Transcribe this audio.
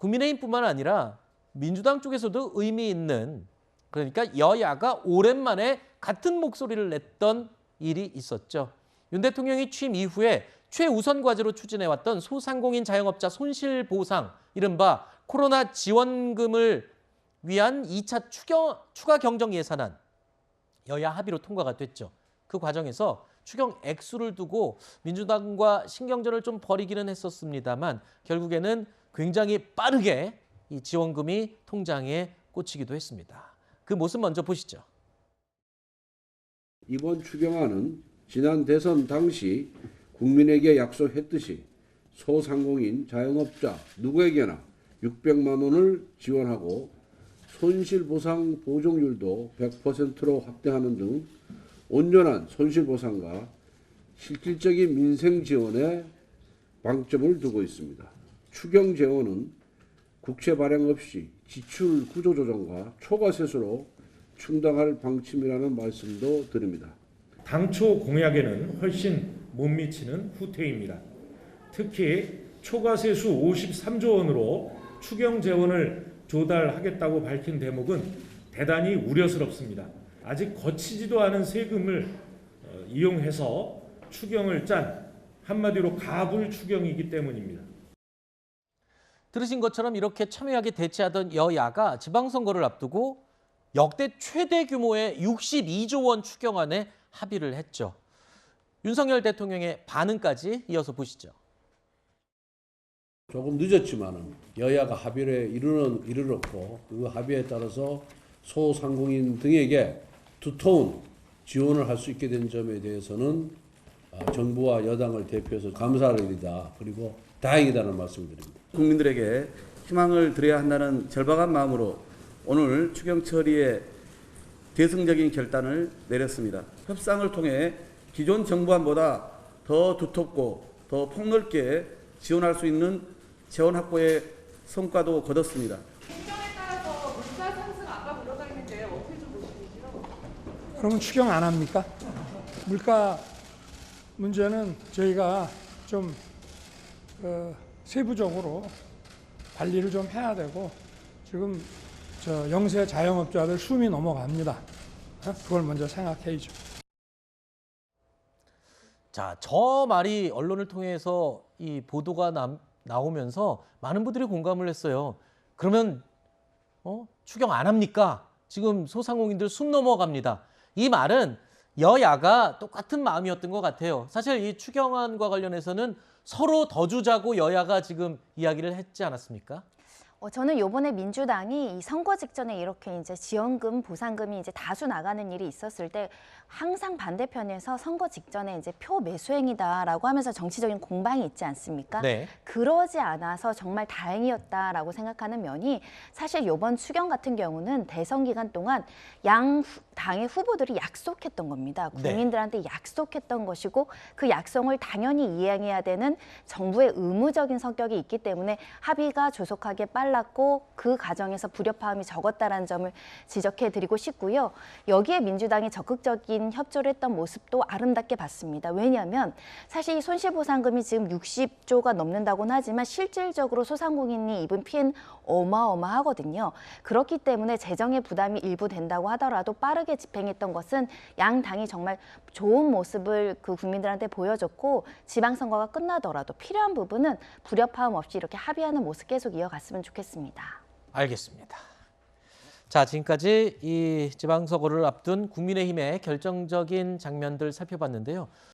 국민의힘뿐만 아니라 민주당 쪽에서도 의미 있는, 그러니까 여야가 오랜만에 같은 목소리를 냈던 일이 있었죠. 윤 대통령이 취임 이후에 최우선 과제로 추진해왔던 소상공인 자영업자 손실보상, 이른바 코로나 지원금을 위한 2차 추가 경정 예산안, 여야 합의로 통과가 됐죠. 그 과정에서 추경 액수를 두고 민주당과 신경전을 좀 벌이기는 했었습니다만 결국에는 굉장히 빠르게 이 지원금이 통장에 꽂히기도 했습니다. 그 모습 먼저 보시죠. 이번 추경안은 지난 대선 당시 국민에게 약속했듯이 소상공인 자영업자 누구에게나 600만 원을 지원하고 손실보상 보정률도 100%로 확대하는 등 온전한 손실보상과 실질적인 민생 지원에 방점을 두고 있습니다. 추경 재원은 국채 발행 없이 지출 구조 조정과 초과 세수로 충당할 방침이라는 말씀도 드립니다. 당초 공약에는 훨씬 못 미치는 후퇴입니다. 특히 초과 세수 53조 원으로 추경 재원을 조달하겠다고 밝힌 대목은 대단히 우려스럽습니다. 아직 거치지도 않은 세금을 이용해서 추경을 짠, 한마디로 가불 추경이기 때문입니다. 들으신 것처럼 이렇게 첨예하게 대치하던 여야가 지방선거를 앞두고 역대 최대 규모의 62조 원 추경안에 합의를 했죠. 윤석열 대통령의 반응까지 이어서 보시죠. 조금 늦었지만 여야가 합의에 이르렀고 그 합의에 따라서 소상공인 등에게 두터운 지원을 할 수 있게 된 점에 대해서는 정부와 여당을 대표해서 감사할 일이다. 그리고 다행이다는 말씀을 드립니다. 국민들에게 희망을 드려야 한다는 절박한 마음으로 오늘 추경 처리에 대승적인 결단을 내렸습니다. 협상을 통해 기존 정부안보다 더 두텁고 더 폭넓게 지원할 수 있는 재원 확보의 성과도 거뒀습니다. 행정에 따라서 물가 상승 아까 물어가 있는데 어떻게 좀 보시는지요? 그러면 추경 안 합니까? 물가 문제는 저희가 좀 세부적으로 관리를 좀 해야 되고 지금 영세 자영업자들 숨이 넘어갑니다. 그걸 먼저 생각해야죠. 자, 저 말이 언론을 통해서 이 보도가 나오면서 많은 분들이 공감을 했어요. 그러면 추경 안 합니까? 지금 소상공인들 숨 넘어갑니다. 이 말은 여야가 똑같은 마음이었던 것 같아요. 사실 이 추경안과 관련해서는 서로 더 주자고 여야가 지금 이야기를 했지 않았습니까? 저는 이번에 민주당이 이 선거 직전에 이렇게 이제 지원금, 보상금이 이제 다수 나가는 일이 있었을 때 항상 반대편에서 선거 직전에 이제 표 매수행위다라고 하면서 정치적인 공방이 있지 않습니까? 네. 그러지 않아서 정말 다행이었다라고 생각하는 면이 사실 이번 추경 같은 경우는 대선 기간 동안 양 당의 후보들이 약속했던 겁니다. 국민들한테 약속했던 것이고 그 약속을 당연히 이행해야 되는 정부의 의무적인 성격이 있기 때문에 합의가 조속하게 빨랐고 그 과정에서 불협화음이 적었다라는 점을 지적해드리고 싶고요. 여기에 민주당이 적극적인 협조를 했던 모습도 아름답게 봤습니다. 왜냐하면 사실 이 손실보상금이 지금 60조가 넘는다고는 하지만 실질적으로 소상공인이 입은 피해는 어마어마하거든요. 그렇기 때문에 재정의 부담이 일부 된다고 하더라도 빠르게 집행했던 것은 양 당이 정말 좋은 모습을 그 국민들한테 보여줬고 지방선거가 끝나더라도 필요한 부분은 불협화음 없이 이렇게 합의하는 모습 계속 이어갔으면 좋겠습니다. 알겠습니다. 자, 지금까지 이 지방선거를 앞둔 국민의힘의 결정적인 장면들 살펴봤는데요.